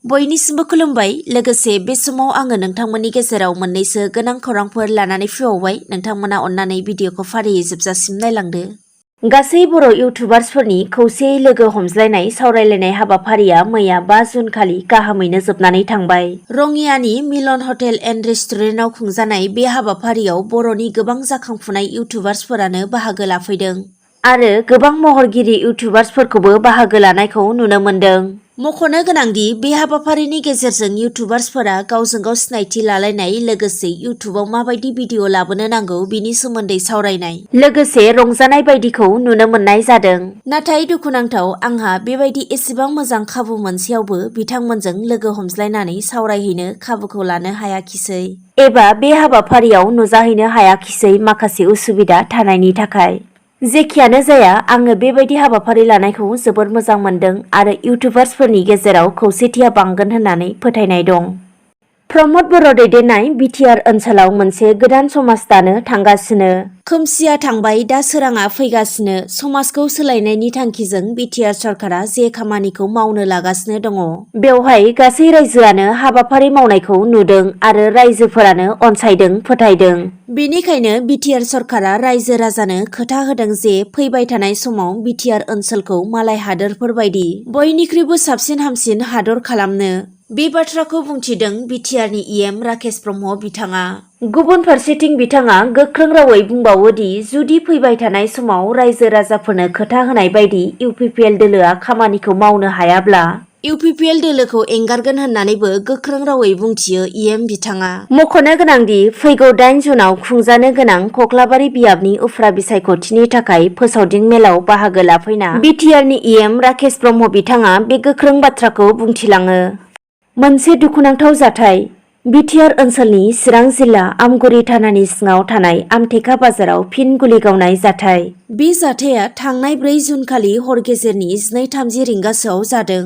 बयनिसिमबो खुलुमबाय। लोगोसे बे समाव आङो नोंथांमोननि गेजेराव मोननैसो गोनां खौरांफोर लानानै फैबावबाय। नोंथांमोना अन्नानै भिडिअखौ फारियै जोबजासिम नायलांदो। गासै बर' इउटुबार्सफोरनि खौसेयै लोगो हमज्लायनाय सावरायलायनाय हाबाफारिया मैया 5 जुन खालि गाहामैनो जोबनानै थांबाय। रङियानि मिलन हटेल एन्ड रेस्टुरेन्टआव खुंजानाय बे हाबाफारियाव बर'नि गोबां जाखांफुनाय इउटुबार्सफोरानो बाहागो लाफैदों आरो गोबां महरगिरि इउटुबार्सफोरखौबो बाहागो लानायखौ नुनो मोन्दों। मख'नो गोनांदि बे हाबाफारिनि गेजेरजों इउटुबार्सफोरा गावजों गाव सिनायथि लालायनाय लोगोसे इउटुबाव माबायदि भिडिअ लाबोनो नांगौ बिनि सोमोन्दै सावरायनाय लोगोसे रंजानाय बायदिखौ नुनो मोननाय जादों। नाथाय दुखुनांथाव आंहा बेबायदि एसेबां मोजां खाबु मोनसेयावबो बिथांमोनजों लोगो हमज्लायनानै सावरायहैनो खाबुखौ लानो हायाखिसै एबा बे हाबाफारियाव नुजाहैनो हायाखिसै माखासे उसुबिदा थानायनि थाखाय। जेखियानो जाया आङो बेबायदि हाबाफारि लानायखौ जोबोर मोजां मोनदों आरो इउटुबार्सफोरनि गेजेराव खौसेथिया बांगोन होननानै फोथायनाय दं। प्रमद बर' दैदेननाय बिटिआर ओनसोलाव मोनसे गोदान समाज दानो थांगासिनो। खोमसिया थांबाय दा सोराङा फैगासिनो। समाजखौ सोलायनायनि थांखिजों बिटिआर सरकारा जे खामानिखौ मावनो लागासिनो दङ बेवहाय गासै रायजोआनो हाबाफारि मावनायखौ नुदों आरो रायजोफोरानो अनसायदों फोथायदों। बेनिखायनो बिटिआर सरकारा रायजो राजानो खोथा होदों जे फैबाय थानाय समाव बिटिआर ओनसोलखौ मालाय हादोरफोर बायदि बयनिख्रुइबो साबसिन हामसिन हादर खालामनो। बे बाथ्राखौ बुंथिदों बिटिआरनि इएम राकेश ब्रह्म बिथाङा। गुबुन फारसेथिं बिथाङा गोख्रों रावै बुंबावो दि जुदि फैबाय थानाय समाव रायजो राजाफोरनो खोथा होनाय बायदि इउपिपिएल दोलोआ खामानिखौ मावनो हायाब्ला इउपिपिएल दोलोखौ एंगारगोन होननानैबो गोख्रों रावै बुंथियो इएम बिथाङा। मख'नो गोनांदि फैगौ 8 जुनाव खुंजानो गोनां खख्लाबारि बियाबनि उफ्रा बिसायख'थिनि थाखाय फोसावदिं मेलाव बाहागो लाफैना बिटिआरनि इएम राकेश ब्रह्म बिथाङा बे गोख्रों बाथ्राखौ बुंथिलाङो। मोनसे दुखुनांथाव जाथाय बिटिआर ओनसोलनि चिरां जिल्ला आमगुरि थानानि सिङाव थानाय आमथेखा बाजाराव फिन गुलि गावनाय जाथाय। बे जाथाया थांनाय 4 जुन खालि हर गेजेरनि 12:30 रिंगासोआव जादों।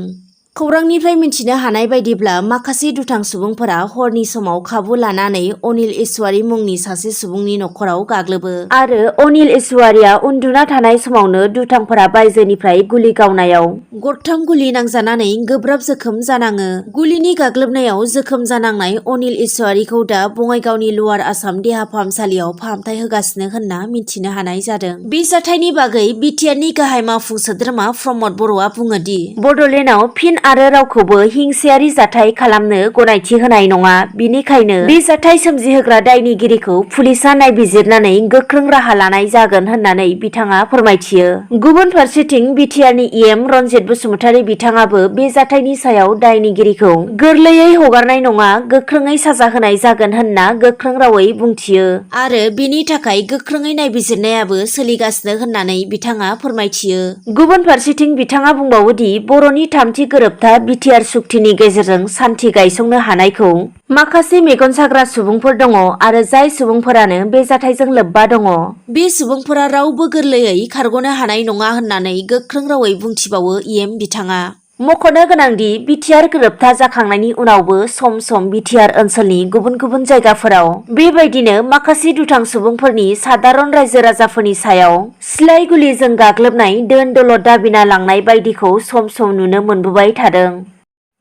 खौरांनिफ्राय मिथिनो हानाय बायदिब्ला माखासे दुथां सुबुंफोरा हरनि समाव खाबु लानानै अनिल ईश्वारी मुंनि सासे सुबुंनि न'खराव गाग्लोबो आरो अनिल ईश्वारीया उन्दुना थानाय समावनो दुथांफोरा बायजोनिफ्राय गुलि गावनायाव गरथाम गुलि नांजानानै गोब्राब जोखोम जानाङो। गुलिनि गाग्लोबनायाव जोखोम जानांनाय अनिल ईश्वारीखौ दा बङाइगावनि लुवार आसाम देहा फाहामसालियाव फाहामथाय होगासिनो होनना मिथिनो हानाय जादों। बे जाथायनि बागै बिटिआरनि गाहाय मावफुं सोद्रोमा प्रमद बर'आ बुङो दि बड'लेण्डआव फिन आरो रावखौबो हिंसायारि जाथाय खालामनो गनायथि होनाय नङा। बिनिखायनो बे जाथाय सोमजिहोग्रा दायनिगिरिखौ पुलिसआ नायबिजिरनानै गोख्रों राहा लानाय जागोन होननानै बिथाङा फोरमायथियो। गुबुन फारसेथिं बिटिआरनि इएम रनजित बसुमतारी बिथाङाबो बे जाथायनि सायाव दायनिगिरिखौ गोरलैयै हगारनाय नङा गोख्रोङै साजा होनाय जागोन होनना गोख्रों रावै बुंथियो आरो बेनि थाखाय गोख्रोङै नायबिजिरनायाबो सोलिगासिनो होननानै बिथाङा फोरमायथियो। गुबुन फारसेथिं बिथाङा बुंबावो दि बर'नि थामथि गोरोबथा बिटिआर सुक्तिनि गेजेरजों सान्थि गायसंनो हानायखौ माखासे मेगन साग्रा सुबुंफोर दङ आरो जाय सुबुंफोरानो बे जाथायजों लोब्बा दङ बे सुबुंफोरा रावबो गोरलैयै खारग'नो हानाय नङा होननानै गोख्रों रावै बुंथिबावो इएम बिथाङा। मख'नो गोनांदि बिटिआर गोरोबथा जाखांनायनि उनावबो सम सम बिटिआर ओनसोलनि गुबुन गुबुन जायगाफोराव बेबायदिनो माखासे दुथां सुबुंफोरनि सादारन रायजो राजाफोरनि सायाव सिलाइ गुलिजों गाग्लोबनाय दोन दौलत दाबिना लांनाय बायदिखौ सम सम नुनो मोनबोबाय थादों।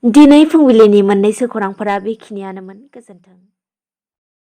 दिनै फुंबिलिनि मोननैसो खौरांफोरा बेखिनियानोमोन। गोजोन्थों।